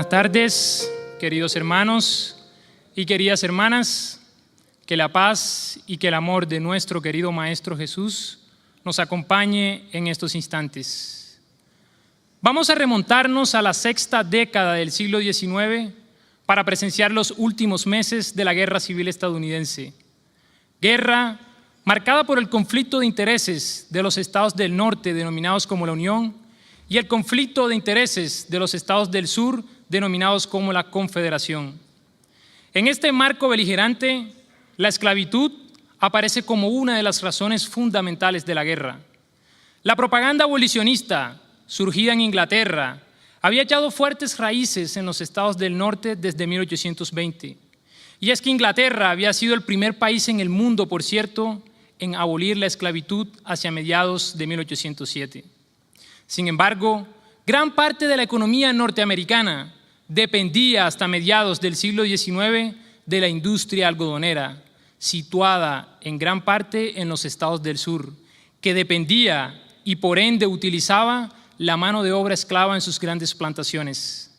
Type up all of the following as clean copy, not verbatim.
Buenas tardes, queridos hermanos y queridas hermanas. Que la paz y que el amor de nuestro querido Maestro Jesús nos acompañe en estos instantes. Vamos a remontarnos a la sexta década del siglo XIX para presenciar los últimos meses de la Guerra Civil Estadounidense. Guerra marcada por el conflicto de intereses de los estados del norte, denominados como la Unión, y el conflicto de intereses de los estados del sur, denominados como la Confederación. En este marco beligerante, la esclavitud aparece como una de las razones fundamentales de la guerra. La propaganda abolicionista, surgida en Inglaterra, había echado fuertes raíces en los estados del norte desde 1820. Y es que Inglaterra había sido el primer país en el mundo, por cierto, en abolir la esclavitud hacia mediados de 1807. Sin embargo, gran parte de la economía norteamericana dependía hasta mediados del siglo XIX de la industria algodonera, situada en gran parte en los estados del sur, que dependía y por ende utilizaba la mano de obra esclava en sus grandes plantaciones.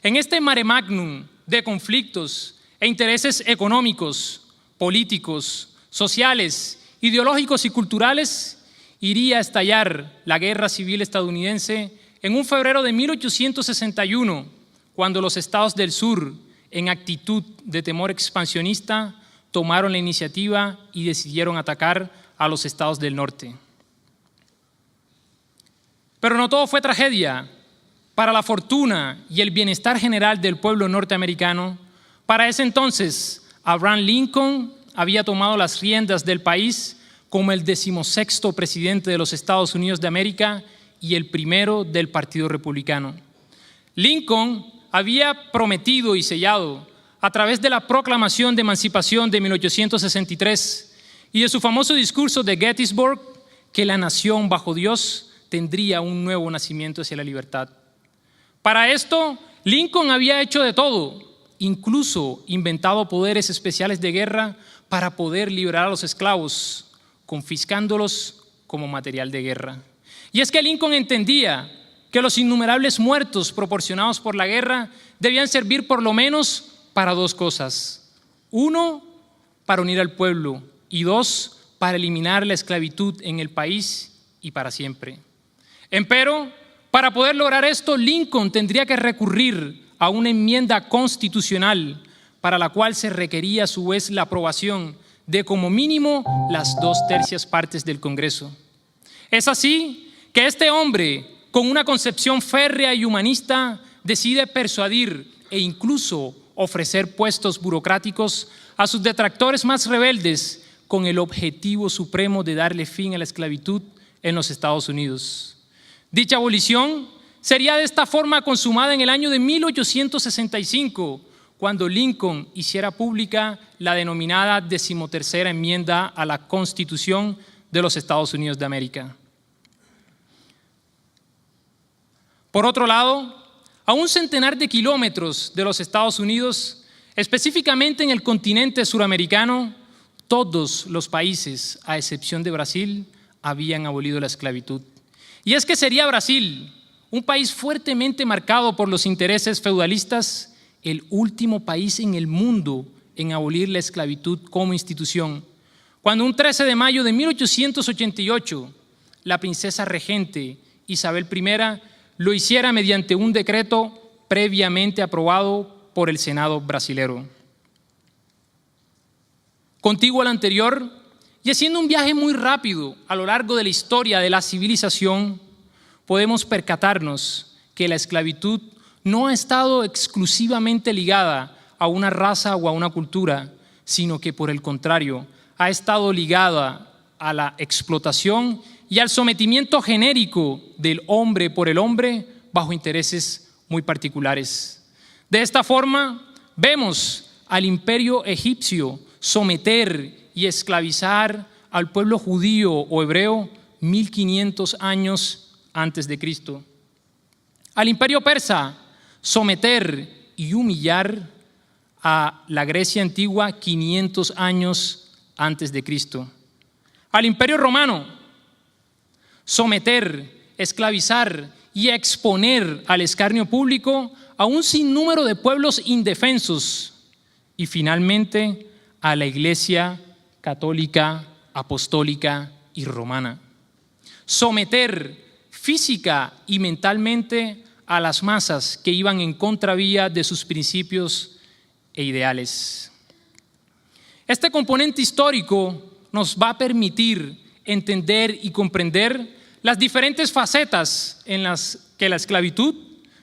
En este mare magnum de conflictos e intereses económicos, políticos, sociales, ideológicos y culturales, iría a estallar la Guerra Civil Estadounidense en un febrero de 1861, cuando los estados del sur, en actitud de temor expansionista, tomaron la iniciativa y decidieron atacar a los estados del norte. Pero no todo fue tragedia. Para la fortuna y el bienestar general del pueblo norteamericano, para ese entonces, Abraham Lincoln había tomado las riendas del país como el 16º presidente de los Estados Unidos de América y el primero del Partido Republicano. Lincoln había prometido y sellado a través de la Proclamación de Emancipación de 1863 y de su famoso discurso de Gettysburg que la nación bajo Dios tendría un nuevo nacimiento hacia la libertad. Para esto, Lincoln había hecho de todo, incluso inventado poderes especiales de guerra para poder liberar a los esclavos, confiscándolos como material de guerra. Y es que Lincoln entendía que los innumerables muertos proporcionados por la guerra debían servir por lo menos para dos cosas. Uno, para unir al pueblo, y dos, para eliminar la esclavitud en el país y para siempre. Empero, para poder lograr esto, Lincoln tendría que recurrir a una enmienda constitucional para la cual se requería a su vez la aprobación de como mínimo las 2/3 partes del Congreso. Es así que este hombre, con una concepción férrea y humanista, decide persuadir e incluso ofrecer puestos burocráticos a sus detractores más rebeldes con el objetivo supremo de darle fin a la esclavitud en los Estados Unidos. Dicha abolición sería de esta forma consumada en el año de 1865, cuando Lincoln hiciera pública la denominada 13ª enmienda a la Constitución de los Estados Unidos de América. Por otro lado, a un centenar de kilómetros de los Estados Unidos, específicamente en el continente suramericano, todos los países, a excepción de Brasil, habían abolido la esclavitud. Y es que sería Brasil, un país fuertemente marcado por los intereses feudalistas, el último país en el mundo en abolir la esclavitud como institución, cuando un 13 de mayo de 1888, la princesa regente Isabel I lo hiciera mediante un decreto previamente aprobado por el Senado brasilero. Contiguo al anterior, y haciendo un viaje muy rápido a lo largo de la historia de la civilización, podemos percatarnos que la esclavitud no ha estado exclusivamente ligada a una raza o a una cultura, sino que por el contrario, ha estado ligada a la explotación y al sometimiento genérico del hombre por el hombre bajo intereses muy particulares. De esta forma, vemos al imperio egipcio someter y esclavizar al pueblo judío o hebreo 1500 años antes de Cristo. Al imperio persa someter y humillar a la Grecia antigua 500 años antes de Cristo. Al imperio romano someter, esclavizar y exponer al escarnio público a un sinnúmero de pueblos indefensos y finalmente a la Iglesia católica, apostólica y romana. Someter física y mentalmente a las masas que iban en contravía de sus principios e ideales. Este componente histórico nos va a permitir entender y comprender las diferentes facetas en las que la esclavitud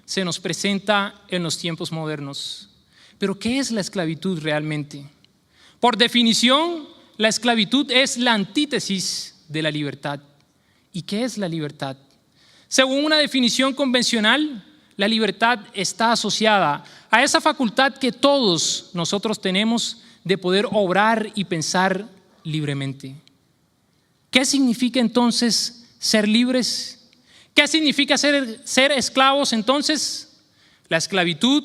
se nos presenta en los tiempos modernos. Pero ¿qué es la esclavitud realmente? Por definición, la esclavitud es la antítesis de la libertad. ¿Y qué es la libertad? Según una definición convencional, la libertad está asociada a esa facultad que todos nosotros tenemos de poder obrar y pensar libremente. ¿Qué significa entonces ser libres? ¿Qué significa ser esclavos entonces? La esclavitud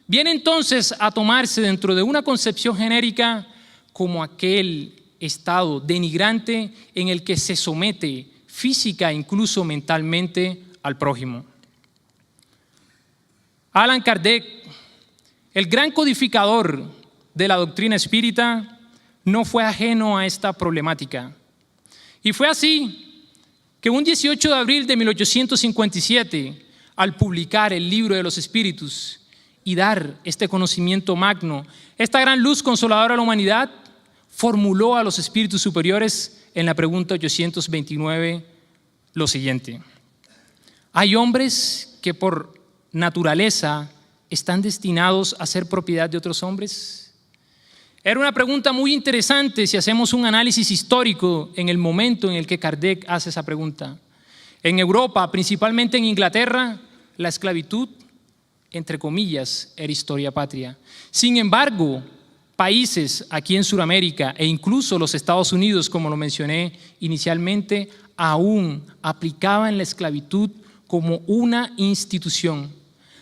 viene entonces a tomarse dentro de una concepción genérica como aquel estado denigrante en el que se somete física e incluso mentalmente al prójimo. Allan Kardec, el gran codificador de la doctrina espírita, no fue ajeno a esta problemática. Y fue así que un 18 de abril de 1857, al publicar el Libro de los Espíritus y dar este conocimiento magno, esta gran luz consoladora a la humanidad, formuló a los espíritus superiores en la pregunta 829 lo siguiente: ¿hay hombres que por naturaleza están destinados a ser propiedad de otros hombres? Era una pregunta muy interesante si hacemos un análisis histórico en el momento en el que Kardec hace esa pregunta. En Europa, principalmente en Inglaterra, la esclavitud, entre comillas, era historia patria. Sin embargo, países aquí en Sudamérica e incluso los Estados Unidos, como lo mencioné inicialmente, aún aplicaban la esclavitud como una institución.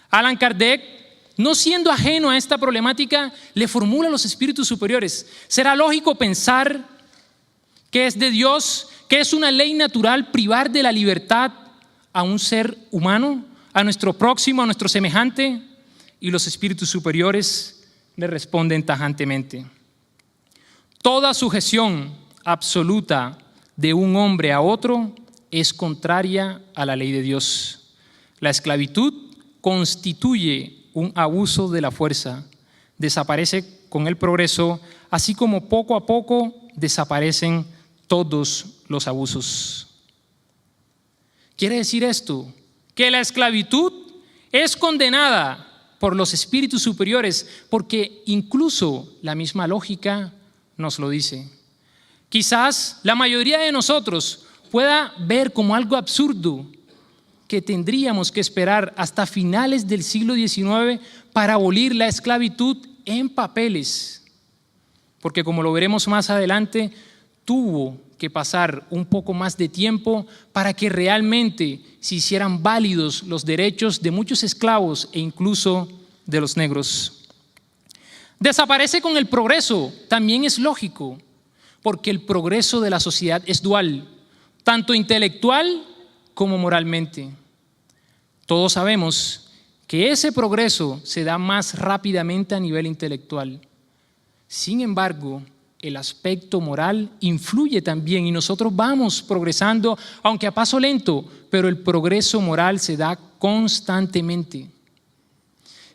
Allan Kardec, no siendo ajeno a esta problemática, le formula a los espíritus superiores: ¿será lógico pensar que es de Dios, que es una ley natural privar de la libertad a un ser humano, a nuestro próximo, a nuestro semejante? Y los espíritus superiores le responden tajantemente: toda sujeción absoluta de un hombre a otro es contraria a la ley de Dios. La esclavitud constituye un abuso de la fuerza, desaparece con el progreso, así como poco a poco desaparecen todos los abusos. ¿Quiere decir esto? Que la esclavitud es condenada por los espíritus superiores, porque incluso la misma lógica nos lo dice. Quizás la mayoría de nosotros pueda ver como algo absurdo que tendríamos que esperar hasta finales del siglo XIX para abolir la esclavitud en papeles, porque como lo veremos más adelante, tuvo que pasar un poco más de tiempo para que realmente se hicieran válidos los derechos de muchos esclavos e incluso de los negros. Desaparece con el progreso, también es lógico, porque el progreso de la sociedad es dual, tanto intelectual como moralmente. Todos sabemos que ese progreso se da más rápidamente a nivel intelectual. Sin embargo, el aspecto moral influye también y nosotros vamos progresando, aunque a paso lento, pero el progreso moral se da constantemente.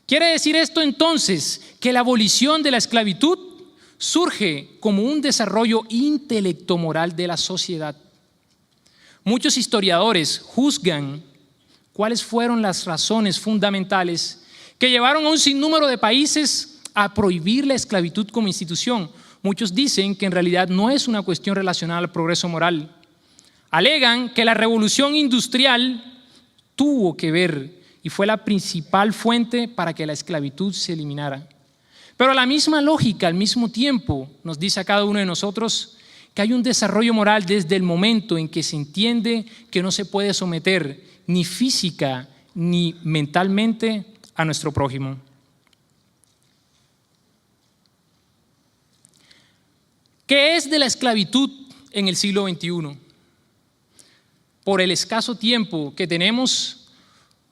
¿Quiere decir esto entonces que la abolición de la esclavitud surge como un desarrollo intelecto-moral de la sociedad? Muchos historiadores juzgan cuáles fueron las razones fundamentales que llevaron a un sinnúmero de países a prohibir la esclavitud como institución. Muchos dicen que en realidad no es una cuestión relacionada al progreso moral. Alegan que la revolución industrial tuvo que ver y fue la principal fuente para que la esclavitud se eliminara. Pero la misma lógica, al mismo tiempo, nos dice a cada uno de nosotros que hay un desarrollo moral desde el momento en que se entiende que no se puede someter ni física ni mentalmente a nuestro prójimo. ¿Qué es de la esclavitud en el siglo XXI? Por el escaso tiempo que tenemos,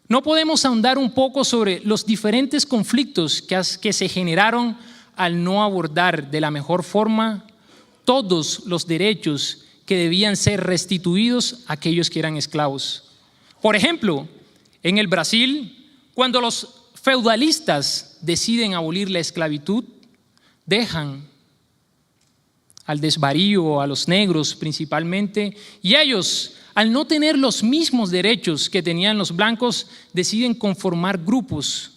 ¿No podemos ahondar un poco sobre los diferentes conflictos que se generaron al no abordar de la mejor forma todos los derechos que debían ser restituidos a aquellos que eran esclavos? Por ejemplo, en el Brasil, cuando los feudalistas deciden abolir la esclavitud, dejan al desvarío, a los negros principalmente, y ellos, al no tener los mismos derechos que tenían los blancos, deciden conformar grupos,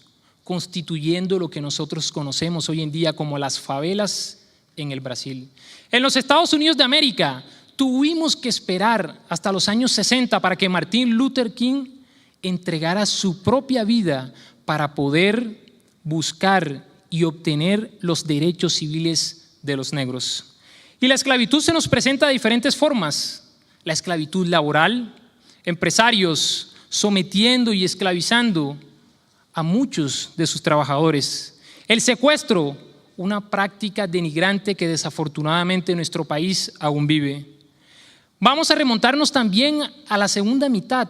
constituyendo lo que nosotros conocemos hoy en día como las favelas en el Brasil. En los Estados Unidos de América, tuvimos que esperar hasta los años 60 para que Martin Luther King entregara su propia vida para poder buscar y obtener los derechos civiles de los negros. Y la esclavitud se nos presenta de diferentes formas. La esclavitud laboral, empresarios sometiendo y esclavizando a muchos de sus trabajadores. El secuestro, una práctica denigrante que desafortunadamente nuestro país aún vive. Vamos a remontarnos también a la segunda mitad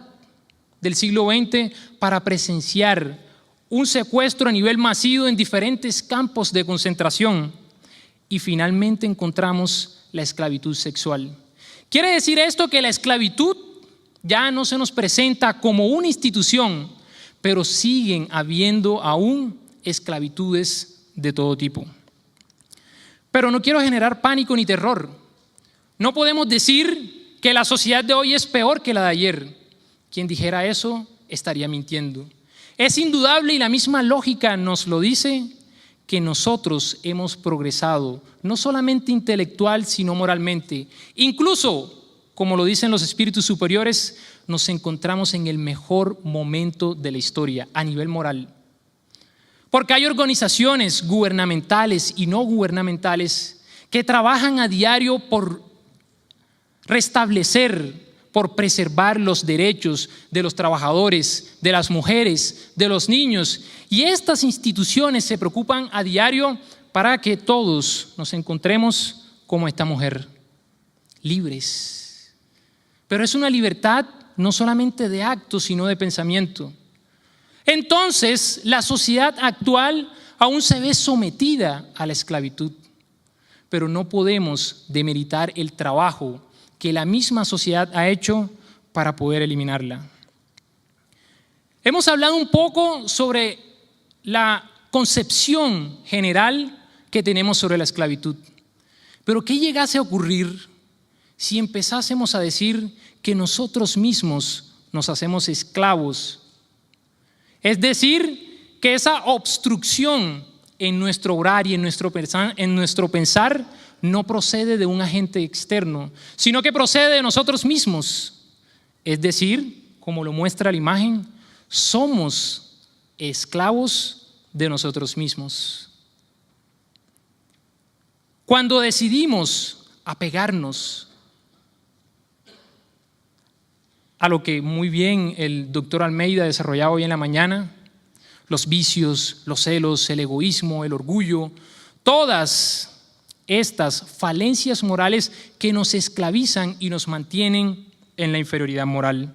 del siglo XX para presenciar un secuestro a nivel masivo en diferentes campos de concentración. Y finalmente encontramos la esclavitud sexual. Quiere decir esto que la esclavitud ya no se nos presenta como una institución, pero siguen habiendo aún esclavitudes de todo tipo. Pero no quiero generar pánico ni terror. No podemos decir que la sociedad de hoy es peor que la de ayer. Quien dijera eso estaría mintiendo. Es indudable, y la misma lógica nos lo dice, que nosotros hemos progresado, no solamente intelectual, sino moralmente. Incluso, como lo dicen los espíritus superiores, nos encontramos en el mejor momento de la historia a nivel moral. Porque hay organizaciones gubernamentales y no gubernamentales que trabajan a diario por restablecer, por preservar los derechos de los trabajadores, de las mujeres, de los niños. Y estas instituciones se preocupan a diario para que todos nos encontremos como esta mujer, libres. Pero es una libertad no solamente de actos, sino de pensamiento. Entonces, la sociedad actual aún se ve sometida a la esclavitud, pero no podemos demeritar el trabajo que la misma sociedad ha hecho para poder eliminarla. Hemos hablado un poco sobre la concepción general que tenemos sobre la esclavitud, pero ¿qué llegase a ocurrir si empezásemos a decir que nosotros mismos nos hacemos esclavos? Es decir, que esa obstrucción en nuestro obrar y en nuestro pensar no procede de un agente externo, sino que procede de nosotros mismos. Es decir, como lo muestra la imagen, somos esclavos de nosotros mismos. Cuando decidimos apegarnos a lo que muy bien el doctor Almeida desarrollaba hoy en la mañana, los vicios, los celos, el egoísmo, el orgullo, todas estas falencias morales que nos esclavizan y nos mantienen en la inferioridad moral.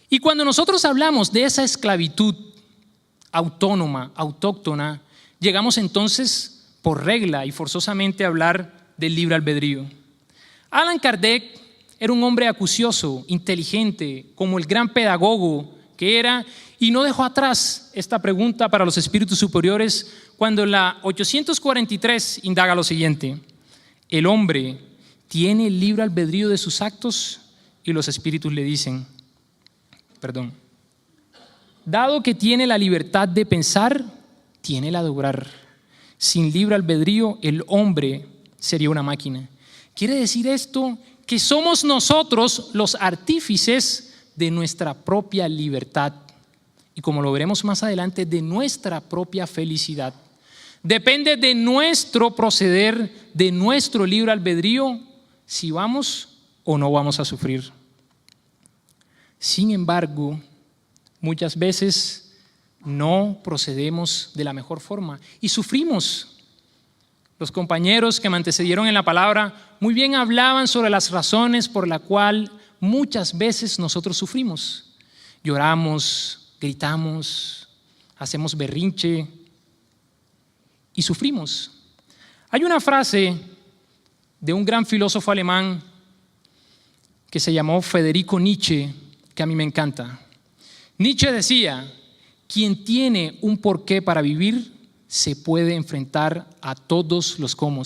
Y cuando nosotros hablamos de esa esclavitud autónoma, autóctona, llegamos entonces por regla y forzosamente a hablar del libre albedrío. Allan Kardec era un hombre acucioso, inteligente, como el gran pedagogo que era, y no dejó atrás esta pregunta para los espíritus superiores cuando en la 843 indaga lo siguiente: ¿el hombre tiene el libre albedrío de sus actos? Y los espíritus le dicen, dado que tiene la libertad de pensar, tiene la de obrar. Sin libre albedrío, el hombre sería una máquina. Quiere decir esto que somos nosotros los artífices de nuestra propia libertad y, como lo veremos más adelante, de nuestra propia felicidad. Depende de nuestro proceder, de nuestro libre albedrío, si vamos o no vamos a sufrir. Sin embargo, muchas veces no procedemos de la mejor forma y sufrimos. Los compañeros que me antecedieron en la palabra muy bien hablaban sobre las razones por las cuales muchas veces nosotros sufrimos. Lloramos, gritamos, hacemos berrinche y sufrimos. Hay una frase de un gran filósofo alemán que se llamó Federico Nietzsche, que a mí me encanta. Nietzsche decía: quien tiene un porqué para vivir se puede enfrentar a todos los cómo.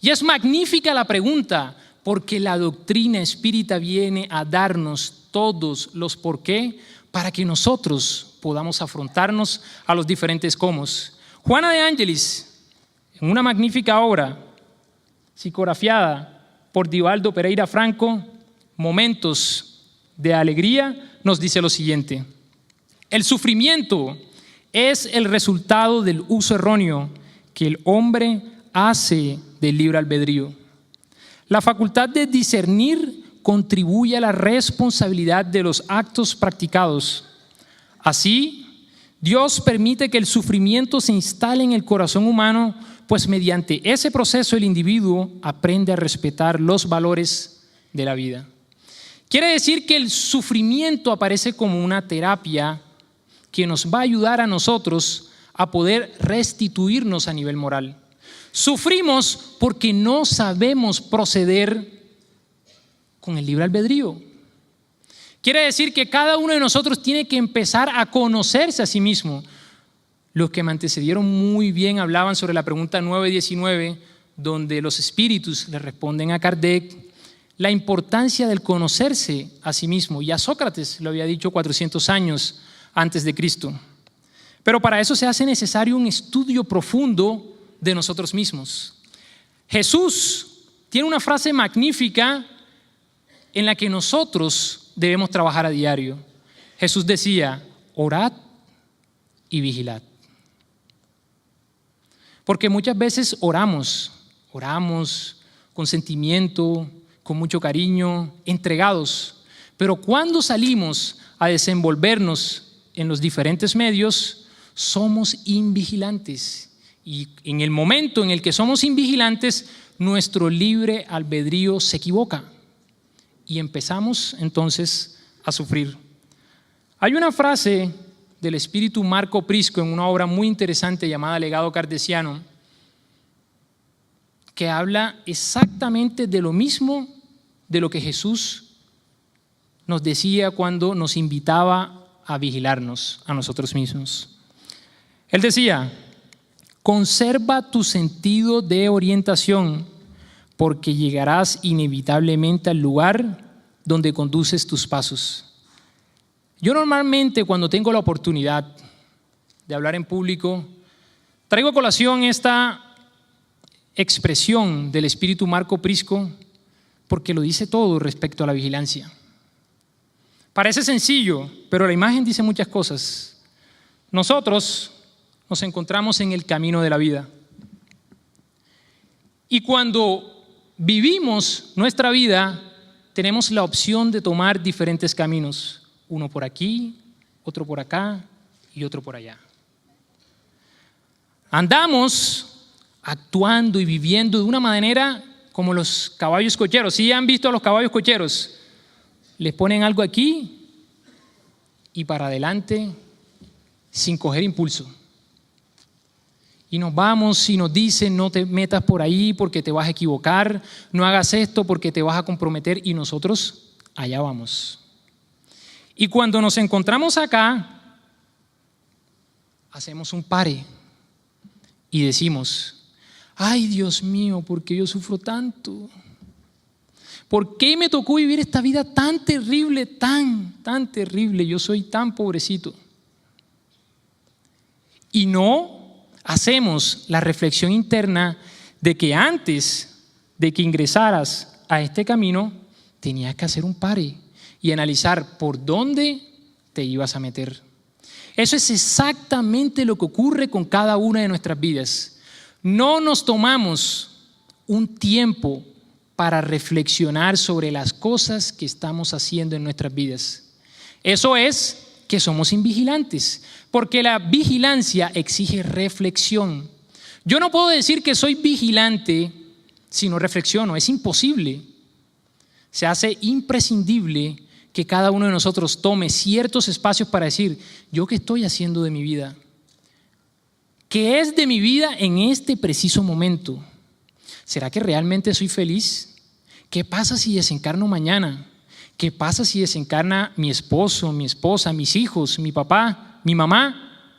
Y es magnífica la pregunta, porque la doctrina espírita viene a darnos todos los porqué para que nosotros podamos afrontarnos a los diferentes cómo. Juana de Ángelis, en una magnífica obra psicografiada por Divaldo Pereira Franco, Momentos de Alegría, nos dice lo siguiente: el sufrimiento es el resultado del uso erróneo que el hombre hace del libre albedrío. La facultad de discernir contribuye a la responsabilidad de los actos practicados. Así, Dios permite que el sufrimiento se instale en el corazón humano, pues mediante ese proceso el individuo aprende a respetar los valores de la vida. Quiere decir que el sufrimiento aparece como una terapia que nos va a ayudar a nosotros a poder restituirnos a nivel moral. Sufrimos porque no sabemos proceder con el libre albedrío. Quiere decir que cada uno de nosotros tiene que empezar a conocerse a sí mismo. Los que me antecedieron muy bien hablaban sobre la pregunta 9:19, donde los espíritus le responden a Kardec la importancia del conocerse a sí mismo. Y a Sócrates lo había dicho 400 años antes de Cristo. Pero para eso se hace necesario un estudio profundo de nosotros mismos. Jesús tiene una frase magnífica en la que nosotros debemos trabajar a diario. Jesús decía: orad y vigilad. Porque muchas veces oramos con sentimiento, con mucho cariño, entregados. Pero cuando salimos a desenvolvernos en los diferentes medios, somos invigilantes. Y en el momento en el que somos invigilantes, nuestro libre albedrío se equivoca y empezamos entonces a sufrir. Hay una frase del espíritu Marco Prisco en una obra muy interesante llamada Legado Cartesiano, que habla exactamente de lo mismo de lo que Jesús nos decía cuando nos invitaba a vigilarnos a nosotros mismos. Él decía: conserva tu sentido de orientación, porque llegarás inevitablemente al lugar donde conduces tus pasos. Yo normalmente, cuando tengo la oportunidad de hablar en público, traigo a colación esta expresión del espíritu Marco Prisco, porque lo dice todo respecto a la vigilancia. Parece sencillo, pero la imagen dice muchas cosas. Nosotros nos encontramos en el camino de la vida. Y cuando vivimos nuestra vida, tenemos la opción de tomar diferentes caminos. Uno por aquí, otro por acá y otro por allá. Andamos actuando y viviendo de una manera como los caballos cocheros. ¿Sí han visto a los caballos cocheros? Les ponen algo aquí y para adelante sin coger impulso. Y nos vamos y nos dicen: no te metas por ahí porque te vas a equivocar, no hagas esto porque te vas a comprometer, y nosotros allá vamos. Y cuando nos encontramos acá, hacemos un pare y decimos: ay, Dios mío, ¿por qué yo sufro tanto? ¿Por qué me tocó vivir esta vida tan terrible, tan terrible? Yo soy tan pobrecito. Y no hacemos la reflexión interna de que antes de que ingresaras a este camino, tenías que hacer un pare y analizar por dónde te ibas a meter. Eso es exactamente lo que ocurre con cada una de nuestras vidas. No nos tomamos un tiempo para reflexionar sobre las cosas que estamos haciendo en nuestras vidas. Eso es que somos invigilantes, porque la vigilancia exige reflexión. Yo no puedo decir que soy vigilante si no reflexiono, es imposible. Se hace imprescindible que cada uno de nosotros tome ciertos espacios para decir, ¿yo qué estoy haciendo de mi vida? ¿Qué es de mi vida en este preciso momento? ¿Será que realmente soy feliz? ¿Qué pasa si desencarno mañana? ¿Qué pasa si desencarna mi esposo, mi esposa, mis hijos, mi papá, mi mamá?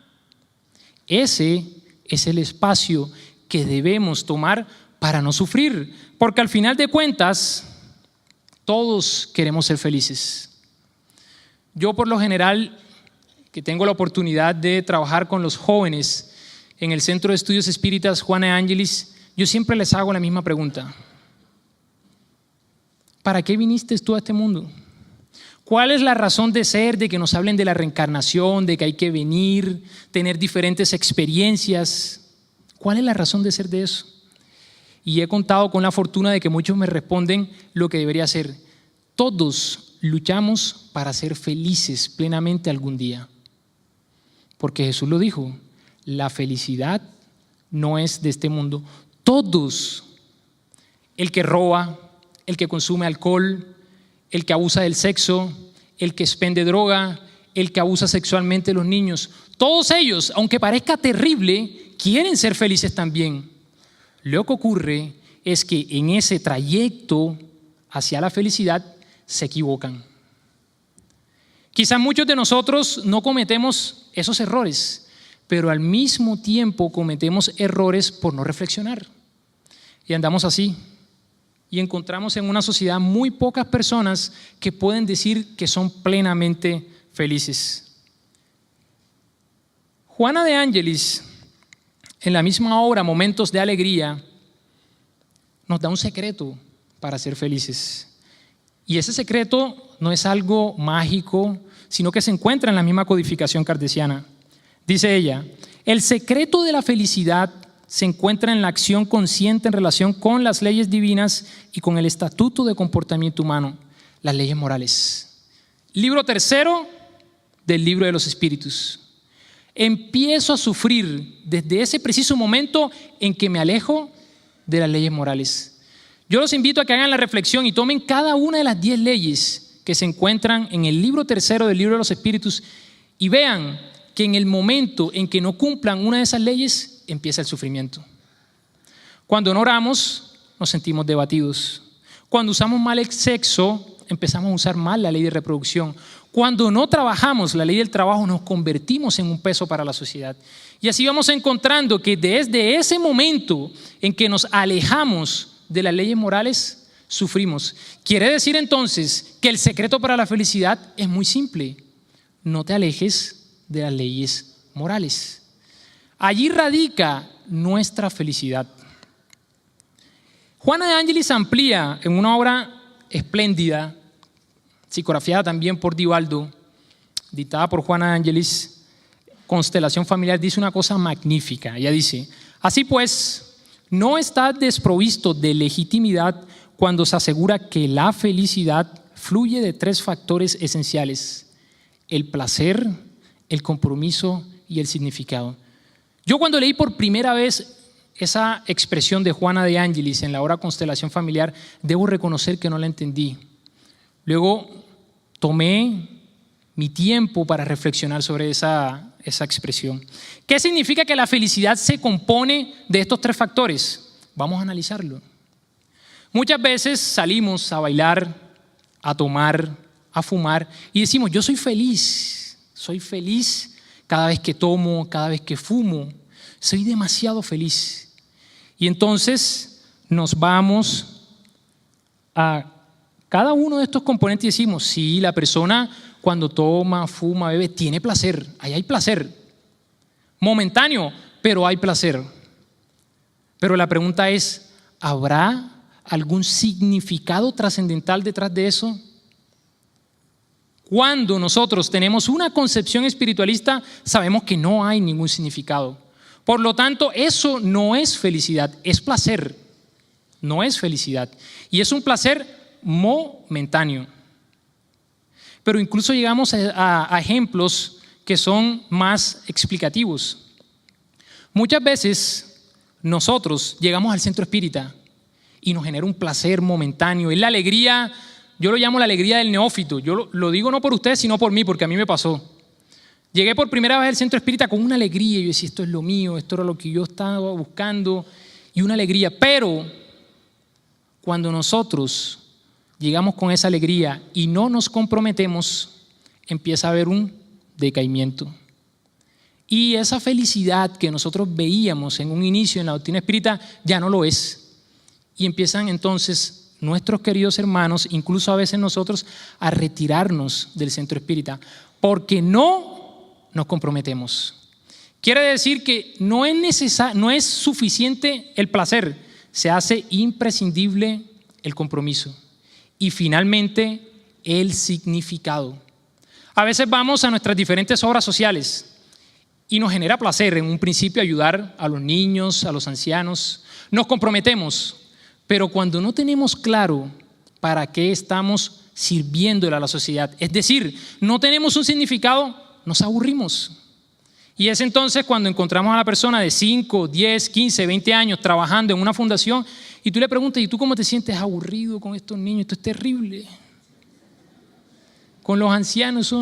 Ese es el espacio que debemos tomar para no sufrir, porque al final de cuentas todos queremos ser felices. Yo por lo general, que tengo la oportunidad de trabajar con los jóvenes en el Centro de Estudios Espíritas Juana de Ángelis, yo siempre les hago la misma pregunta. ¿Para qué viniste tú a este mundo? ¿Cuál es la razón de ser de que nos hablen de la reencarnación, de que hay que venir, tener diferentes experiencias? ¿Cuál es la razón de ser de eso? Y he contado con la fortuna de que muchos me responden lo que debería ser. Todos luchamos para ser felices plenamente algún día. Porque Jesús lo dijo, la felicidad no es de este mundo. Todos, el que roba, el que consume alcohol, el que abusa del sexo, el que expende droga, el que abusa sexualmente de los niños, todos ellos, aunque parezca terrible, quieren ser felices también. Lo que ocurre es que en ese trayecto hacia la felicidad se equivocan. Quizás muchos de nosotros no cometemos esos errores, pero al mismo tiempo cometemos errores por no reflexionar. Y andamos así. Y encontramos en una sociedad muy pocas personas que pueden decir que son plenamente felices. Juana de Ángelis, en la misma obra Momentos de Alegría, nos da un secreto para ser felices. Y ese secreto no es algo mágico, sino que se encuentra en la misma codificación kardeciana. Dice ella, el secreto de la felicidad se encuentra en la acción consciente en relación con las leyes divinas y con el estatuto de comportamiento humano, las leyes morales. Libro tercero del libro de los espíritus. Empiezo a sufrir desde ese preciso momento en que me alejo de las leyes morales. Yo los invito a que hagan la reflexión y tomen cada una de las 10 leyes que se encuentran en el libro tercero del libro de los espíritus y vean que en el momento en que no cumplan una de esas leyes, empieza el sufrimiento. Cuando no oramos, nos sentimos debatidos. Cuando usamos mal el sexo, empezamos a usar mal la ley de reproducción. Cuando no trabajamos la ley del trabajo, nos convertimos en un peso para la sociedad. Y así vamos encontrando que desde ese momento en que nos alejamos de las leyes morales, sufrimos. Quiere decir entonces que el secreto para la felicidad es muy simple. No te alejes de las leyes morales. Allí radica nuestra felicidad. Juana de Ángelis amplía en una obra espléndida, psicografiada también por Divaldo, dictada por Juana de Ángelis, Constelación Familiar, dice una cosa magnífica. Ella dice, así pues, no está desprovisto de legitimidad cuando se asegura que la felicidad fluye de 3 factores esenciales: el placer, el compromiso y el significado. Yo cuando leí por primera vez esa expresión de Juana de Ángelis en la obra Constelación Familiar, debo reconocer que no la entendí. Luego tomé mi tiempo para reflexionar sobre esa expresión. ¿Qué significa que la felicidad se compone de estos 3 factores? Vamos a analizarlo. Muchas veces salimos a bailar, a tomar, a fumar y decimos, yo soy feliz cada vez que tomo, cada vez que fumo, soy demasiado feliz. Y entonces nos vamos a cada uno de estos componentes y decimos, sí, la persona cuando toma, fuma, bebe, tiene placer, ahí hay placer, momentáneo, pero hay placer. Pero la pregunta es, ¿habrá algún significado trascendental detrás de eso? Cuando nosotros tenemos una concepción espiritualista, sabemos que no hay ningún significado. Por lo tanto, eso no es felicidad, es placer, no es felicidad. Y es un placer momentáneo. Pero incluso llegamos a ejemplos que son más explicativos. Muchas veces nosotros llegamos al centro espírita y nos genera un placer momentáneo, es la alegría yo lo llamo la alegría del neófito. Yo lo digo no por ustedes, sino por mí, porque a mí me pasó. Llegué por primera vez al centro espírita con una alegría. Yo decía, esto es lo mío, esto era lo que yo estaba buscando, y una alegría. Pero cuando nosotros llegamos con esa alegría y no nos comprometemos, empieza a haber un decaimiento. Y esa felicidad que nosotros veíamos en un inicio en la doctrina espírita ya no lo es. Y empiezan entonces nuestros queridos hermanos, incluso a veces nosotros, a retirarnos del centro espírita porque no nos comprometemos. Quiere decir que no es suficiente el placer, se hace imprescindible el compromiso. Y finalmente, el significado. A veces vamos a nuestras diferentes obras sociales y nos genera placer en un principio ayudar a los niños, a los ancianos. Nos comprometemos, pero cuando no tenemos claro para qué estamos sirviéndole a la sociedad, es decir, no tenemos un significado, nos aburrimos. Y es entonces cuando encontramos a la persona de 5, 10, 15, 20 años trabajando en una fundación y tú le preguntas, ¿y tú cómo te sientes? Aburrido con estos niños, esto es terrible. Con los ancianos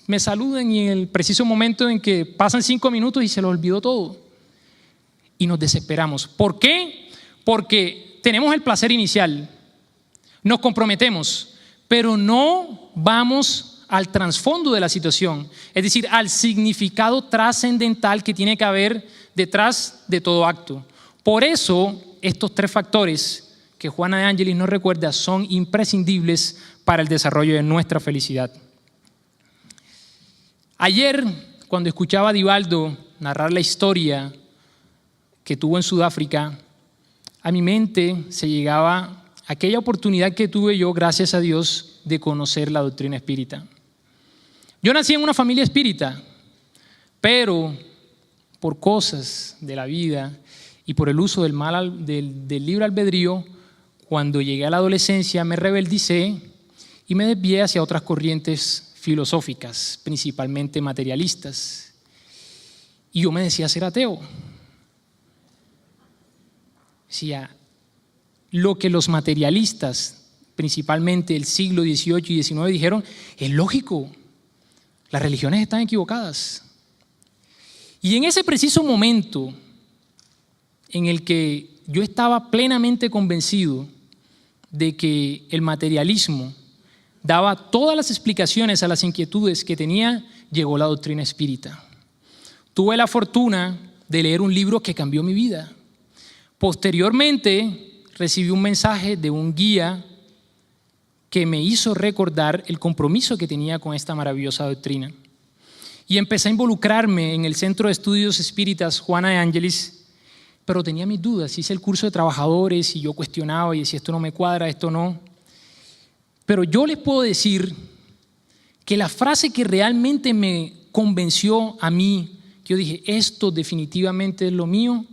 me saludan y en el preciso momento en que pasan 5 minutos y se les olvidó todo. Y nos desesperamos. ¿Por qué? Porque tenemos el placer inicial, nos comprometemos, pero no vamos al trasfondo de la situación, es decir, al significado trascendental que tiene que haber detrás de todo acto. Por eso, estos 3 factores que Juana de Ángelis nos recuerda son imprescindibles para el desarrollo de nuestra felicidad. Ayer, cuando escuchaba a Divaldo narrar la historia que tuvo en Sudáfrica, a mi mente se llegaba aquella oportunidad que tuve yo, gracias a Dios, de conocer la doctrina espírita. Yo nací en una familia espírita, pero por cosas de la vida y por el uso del libre albedrío, cuando llegué a la adolescencia me rebeldicé y me desvié hacia otras corrientes filosóficas, principalmente materialistas. Y yo me decía ser ateo. Decía, lo que los materialistas, principalmente el siglo XVIII y XIX, dijeron, es lógico. Las religiones están equivocadas. Y en ese preciso momento en el que yo estaba plenamente convencido de que el materialismo daba todas las explicaciones a las inquietudes que tenía, llegó la doctrina espírita. Tuve la fortuna de leer un libro que cambió mi vida. Posteriormente recibí un mensaje de un guía que me hizo recordar el compromiso que tenía con esta maravillosa doctrina. Y empecé a involucrarme en el Centro de Estudios Espíritas Juana de Ángelis, pero tenía mis dudas. Hice el curso de trabajadores y yo cuestionaba y decía, esto no me cuadra, esto no. Pero yo les puedo decir que la frase que realmente me convenció a mí, que yo dije, esto definitivamente es lo mío,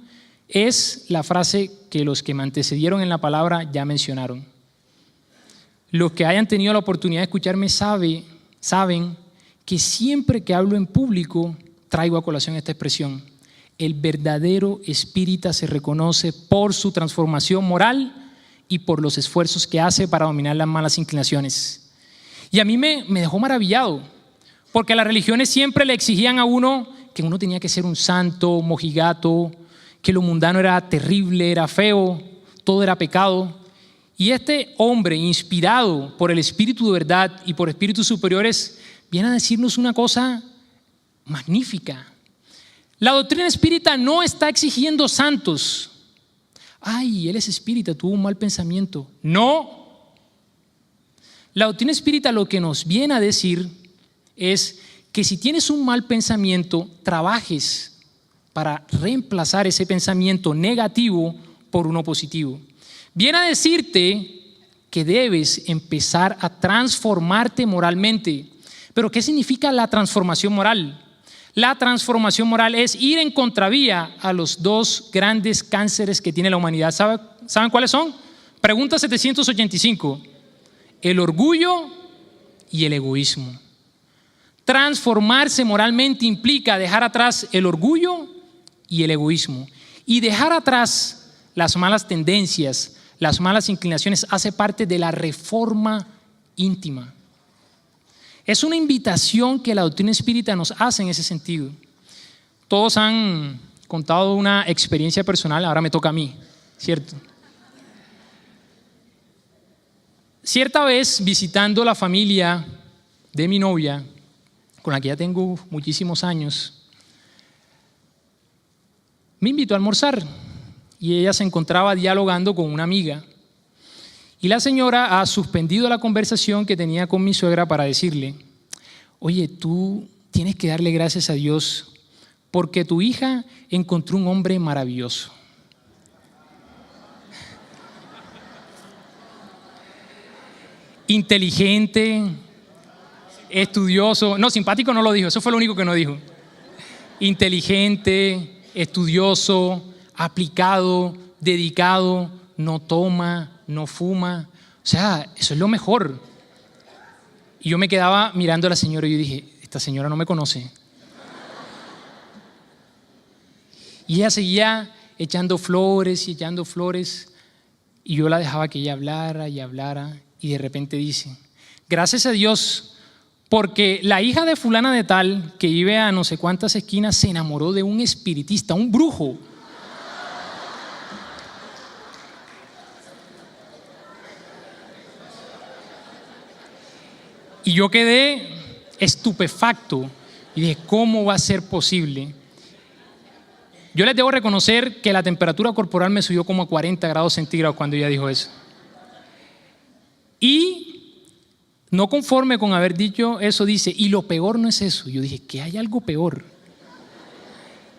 es la frase que los que me antecedieron en la palabra ya mencionaron. Los que hayan tenido la oportunidad de escucharme saben que siempre que hablo en público traigo a colación esta expresión. El verdadero espírita se reconoce por su transformación moral y por los esfuerzos que hace para dominar las malas inclinaciones. Y a mí me dejó maravillado, porque las religiones siempre le exigían a uno que uno tenía que ser un santo, mojigato, que lo mundano era terrible, era feo, todo era pecado. Y este hombre, inspirado por el Espíritu de verdad y por espíritus superiores, viene a decirnos una cosa magnífica. La doctrina espírita no está exigiendo santos. Ay, él es espírita, tuvo un mal pensamiento. No. La doctrina espírita lo que nos viene a decir es que si tienes un mal pensamiento, trabajes para reemplazar ese pensamiento negativo por uno positivo. Viene a decirte que debes empezar a transformarte moralmente. ¿Pero qué significa la transformación moral? La transformación moral es ir en contravía a los 2 grandes cánceres que tiene la humanidad. ¿Saben cuáles son? Pregunta 785. El orgullo y el egoísmo. Transformarse moralmente implica dejar atrás el orgullo y el egoísmo. Y dejar atrás las malas tendencias, las malas inclinaciones, hace parte de la reforma íntima. Es una invitación que la doctrina espírita nos hace en ese sentido. Todos han contado una experiencia personal, ahora me toca a mí, ¿cierto? Cierta vez, visitando la familia de mi novia, con la que ya tengo muchísimos años, me invitó a almorzar y ella se encontraba dialogando con una amiga. Y la señora ha suspendido la conversación que tenía con mi suegra para decirle: oye, tú tienes que darle gracias a Dios porque tu hija encontró un hombre maravilloso. Inteligente, estudioso. No, simpático no lo dijo, eso fue lo único que no dijo. Inteligente, estudioso, aplicado, dedicado, no toma, no fuma. O sea, eso es lo mejor. Y yo me quedaba mirando a la señora y yo dije: esta señora no me conoce. Y ella seguía echando flores y echando flores. Y yo la dejaba que ella hablara y hablara. Y de repente dice: gracias a Dios, porque la hija de fulana de tal, que vive a no sé cuántas esquinas, se enamoró de un espiritista, un brujo. Y yo quedé estupefacto y dije: ¿cómo va a ser posible? Yo les debo reconocer que la temperatura corporal me subió como a 40 grados centígrados cuando ella dijo eso. Y no conforme con haber dicho eso, dice: y lo peor no es eso. Yo dije: ¿qué hay algo peor?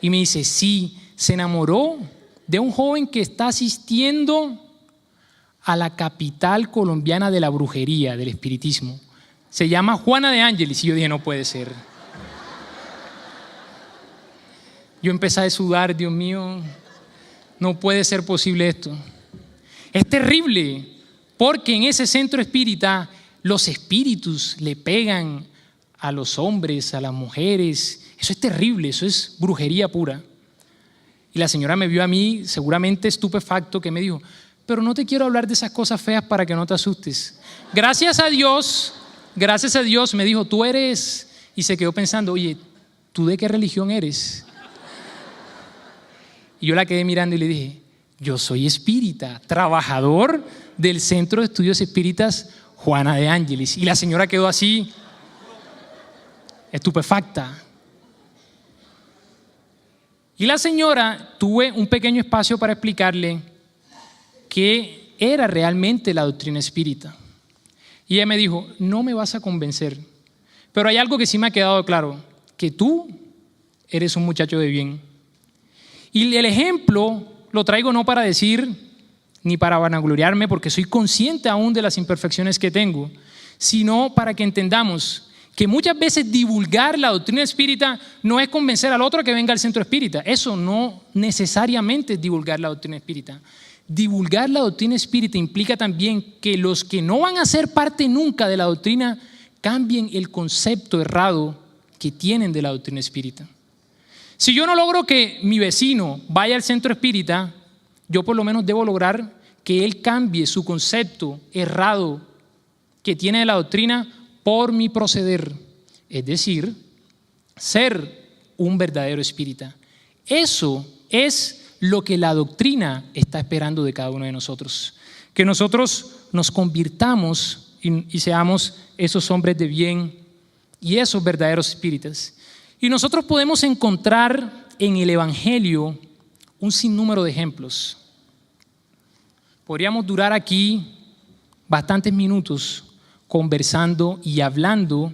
Y me dice: sí, se enamoró de un joven que está asistiendo a la capital colombiana de la brujería, del espiritismo. Se llama Juana de Ángeles. Y yo dije: no puede ser. Yo empecé a sudar, Dios mío, no puede ser posible esto. Es terrible, porque en ese centro espírita los espíritus le pegan a los hombres, a las mujeres. Eso es terrible, eso es brujería pura. Y la señora me vio a mí, seguramente estupefacto, que me dijo: pero no te quiero hablar de esas cosas feas para que no te asustes. Gracias a Dios, me dijo: tú eres... Y se quedó pensando: oye, ¿tú de qué religión eres? Y yo la quedé mirando y le dije: yo soy espírita, trabajador del Centro de Estudios Espíritas Juana de Ángeles. Y la señora quedó así, estupefacta. Y la señora, tuve un pequeño espacio para explicarle qué era realmente la doctrina espírita. Y ella me dijo: no me vas a convencer, pero hay algo que sí me ha quedado claro, que tú eres un muchacho de bien. Y el ejemplo lo traigo no para decir ni para vanagloriarme, porque soy consciente aún de las imperfecciones que tengo, sino para que entendamos que muchas veces divulgar la doctrina espírita no es convencer al otro a que venga al centro espírita. Eso no necesariamente es divulgar la doctrina espírita. Divulgar la doctrina espírita implica también que los que no van a ser parte nunca de la doctrina cambien el concepto errado que tienen de la doctrina espírita. Si yo no logro que mi vecino vaya al centro espírita, yo por lo menos debo lograr que él cambie su concepto errado que tiene de la doctrina por mi proceder, es decir, ser un verdadero espírita. Eso es lo que la doctrina está esperando de cada uno de nosotros, que nosotros nos convirtamos y seamos esos hombres de bien y esos verdaderos espíritas. Y nosotros podemos encontrar en el Evangelio un sinnúmero de ejemplos. Podríamos durar aquí bastantes minutos conversando y hablando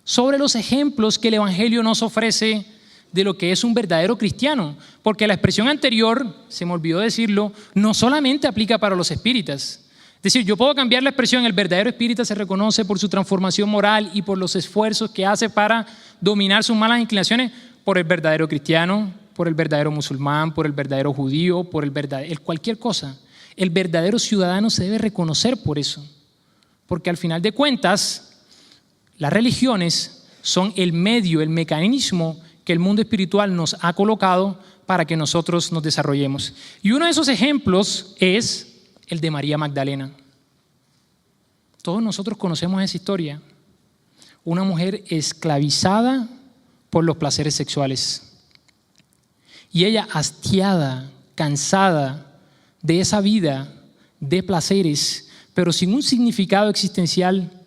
sobre los ejemplos que el Evangelio nos ofrece de lo que es un verdadero cristiano, porque la expresión anterior, se me olvidó decirlo, no solamente aplica para los espíritas. Es decir, yo puedo cambiar la expresión: el verdadero espírita se reconoce por su transformación moral y por los esfuerzos que hace para dominar sus malas inclinaciones, por el verdadero cristiano, por el verdadero musulmán, por el verdadero judío, por el verdadero, cualquier cosa. El verdadero ciudadano se debe reconocer por eso, porque al final de cuentas las religiones son el medio, el mecanismo que el mundo espiritual nos ha colocado para que nosotros nos desarrollemos. Y uno de esos ejemplos es el de María Magdalena. Todos nosotros conocemos esa historia. Una mujer esclavizada por los placeres sexuales. Y ella, hastiada, cansada de esa vida de placeres, pero sin un significado existencial,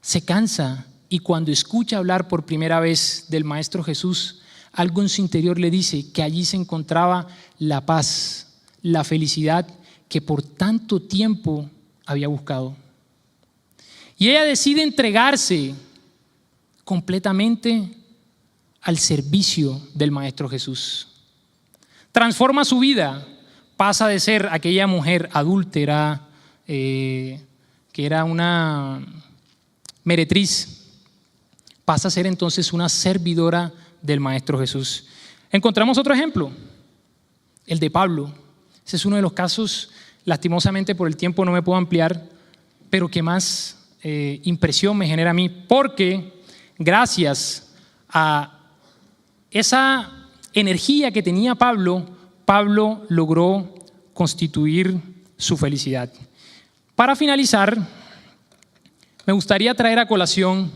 se cansa, y cuando escucha hablar por primera vez del Maestro Jesús, algo en su interior le dice que allí se encontraba la paz, la felicidad que por tanto tiempo había buscado. Y ella decide entregarse completamente al servicio del Maestro Jesús. Transforma su vida, pasa de ser aquella mujer adúltera, que era una meretriz, pasa a ser entonces una servidora del Maestro Jesús. Encontramos otro ejemplo, el de Pablo. Ese es uno de los casos, lastimosamente por el tiempo no me puedo ampliar, pero que más impresión me genera a mí, porque gracias a esa energía que tenía Pablo logró constituir su felicidad. Para finalizar, me gustaría traer a colación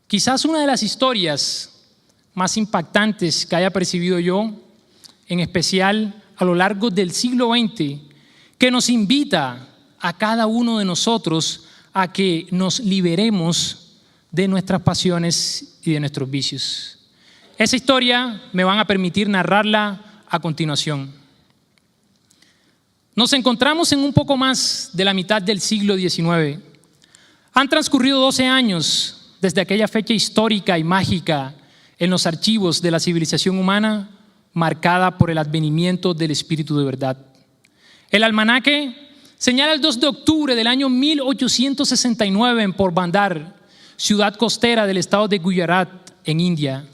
quizás una de las historias más impactantes que haya percibido yo, en especial a lo largo del siglo XX, que nos invita a cada uno de nosotros a que nos liberemos de nuestras pasiones y de nuestros vicios. Esa historia me van a permitir narrarla a continuación. Nos encontramos en un poco más de la mitad del siglo XIX. Han transcurrido 12 años desde aquella fecha histórica y mágica en los archivos de la civilización humana, marcada por el advenimiento del Espíritu de verdad. El almanaque señala el 2 de octubre del año 1869 en Porbandar, ciudad costera del estado de Gujarat, en India.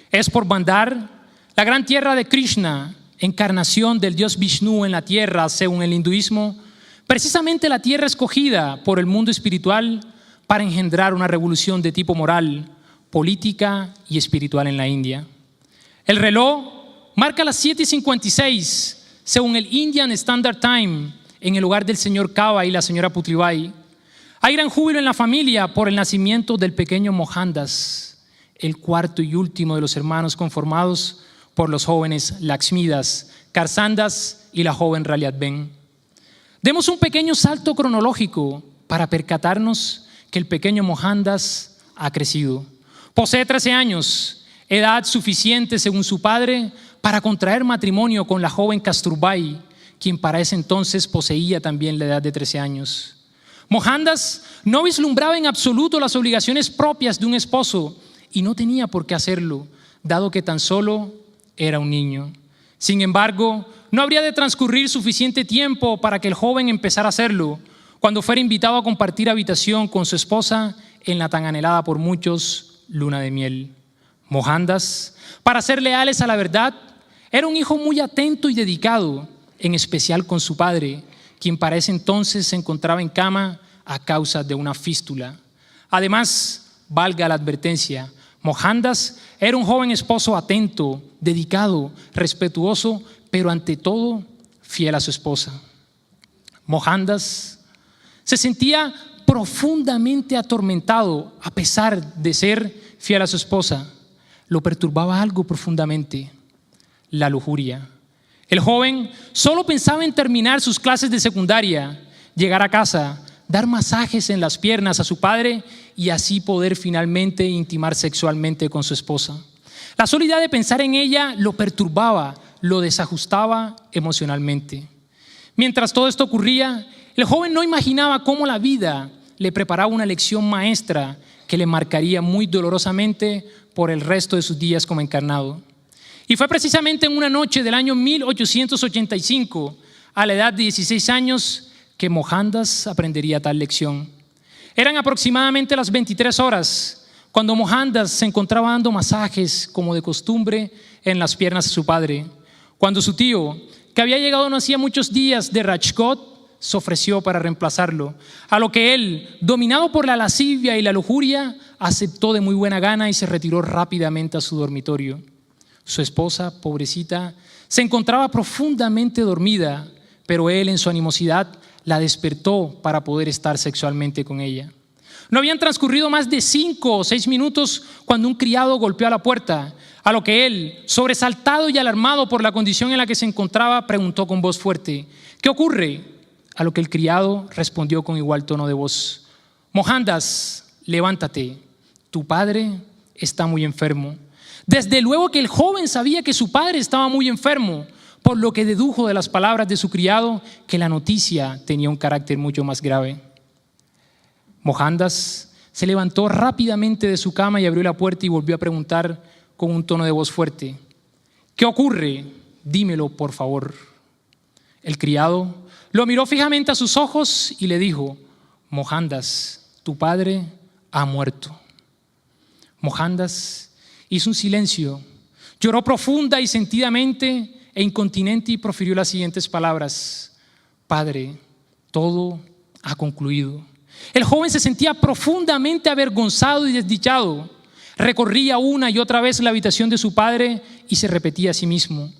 Es Porbandar la gran tierra de Krishna, encarnación del dios Vishnu en la tierra, según el hinduismo, precisamente la tierra escogida por el mundo espiritual para engendrar una revolución de tipo moral, política y espiritual en la India. El reloj marca las 7:56, según el Indian Standard Time, en el hogar del señor Kava y la señora Putribai. Hay gran júbilo en la familia por el nacimiento del pequeño Mohandas, el cuarto y último de los hermanos conformados por los jóvenes Lakshmidas, Karsandas y la joven Raliadben. Demos un pequeño salto cronológico para percatarnos que el pequeño Mohandas ha crecido. Posee 13 años, edad suficiente según su padre para contraer matrimonio con la joven Kasturbai, quien para ese entonces poseía también la edad de 13 años. Mohandas no vislumbraba en absoluto las obligaciones propias de un esposo y no tenía por qué hacerlo, dado que tan solo era un niño. Sin embargo, no habría de transcurrir suficiente tiempo para que el joven empezara a hacerlo, cuando fuera invitado a compartir habitación con su esposa en la tan anhelada por muchos luna de miel. Mohandas, para ser leales a la verdad, era un hijo muy atento y dedicado, en especial con su padre, quien para ese entonces se encontraba en cama a causa de una fístula. Además, valga la advertencia, Mohandas era un joven esposo atento, dedicado, respetuoso, pero ante todo fiel a su esposa. Mohandas se sentía profundamente atormentado a pesar de ser fiel a su esposa. Lo perturbaba algo profundamente: la lujuria. El joven solo pensaba en terminar sus clases de secundaria, llegar a casa, dar masajes en las piernas a su padre y así poder finalmente intimar sexualmente con su esposa. La sola idea de pensar en ella lo perturbaba, lo desajustaba emocionalmente. Mientras todo esto ocurría, el joven no imaginaba cómo la vida le preparaba una lección maestra que le marcaría muy dolorosamente por el resto de sus días como encarnado. Y fue precisamente en una noche del año 1885, a la edad de 16 años, que Mohandas aprendería tal lección. Eran aproximadamente las 23 horas cuando Mohandas se encontraba dando masajes, como de costumbre, en las piernas de su padre, cuando su tío, que había llegado no hacía muchos días de Rajkot, se ofreció para reemplazarlo, a lo que él, dominado por la lascivia y la lujuria, aceptó de muy buena gana y se retiró rápidamente a su dormitorio. Su esposa, pobrecita, se encontraba profundamente dormida, pero él en su animosidad la despertó para poder estar sexualmente con ella. No habían transcurrido más de 5 o 6 minutos cuando un criado golpeó a la puerta, a lo que él, sobresaltado y alarmado por la condición en la que se encontraba, preguntó con voz fuerte: ¿qué ocurre? A lo que el criado respondió con igual tono de voz: Mohandas, levántate, tu padre está muy enfermo. Desde luego que el joven sabía que su padre estaba muy enfermo, por lo que dedujo de las palabras de su criado que la noticia tenía un carácter mucho más grave. Mohandas se levantó rápidamente de su cama y abrió la puerta y volvió a preguntar con un tono de voz fuerte: ¿qué ocurre? Dímelo, por favor. El criado lo miró fijamente a sus ojos y le dijo: Mohandas, tu padre ha muerto. Mohandas hizo un silencio, lloró profunda y sentidamente e incontinente y profirió las siguientes palabras: Padre, todo ha concluido. El joven se sentía profundamente avergonzado y desdichado. Recorría una y otra vez la habitación de su padre y se repetía a sí mismo: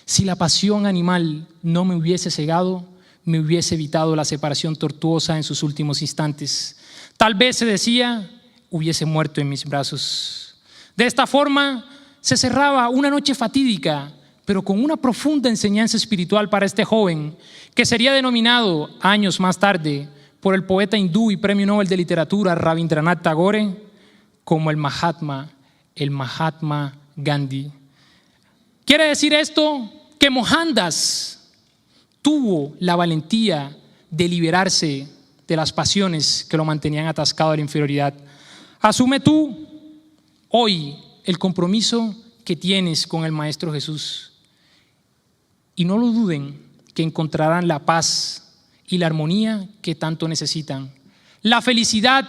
si la pasión animal no me hubiese cegado, me hubiese evitado la separación tortuosa en sus últimos instantes. Tal vez, se decía, hubiese muerto en mis brazos. De esta forma se cerraba una noche fatídica, pero con una profunda enseñanza espiritual para este joven, que sería denominado años más tarde por el poeta hindú y premio Nobel de Literatura Rabindranath Tagore como el Mahatma Gandhi. Quiere decir esto que Mohandas tuvo la valentía de liberarse de las pasiones que lo mantenían atascado a la inferioridad. Asume tú hoy el compromiso que tienes con el Maestro Jesús y no lo duden que encontrarán la paz y la armonía que tanto necesitan. La felicidad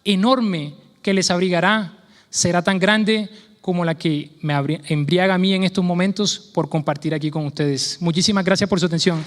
enorme que les abrigará será tan grande como la que me embriaga a mí en estos momentos por compartir aquí con ustedes. Muchísimas gracias por su atención.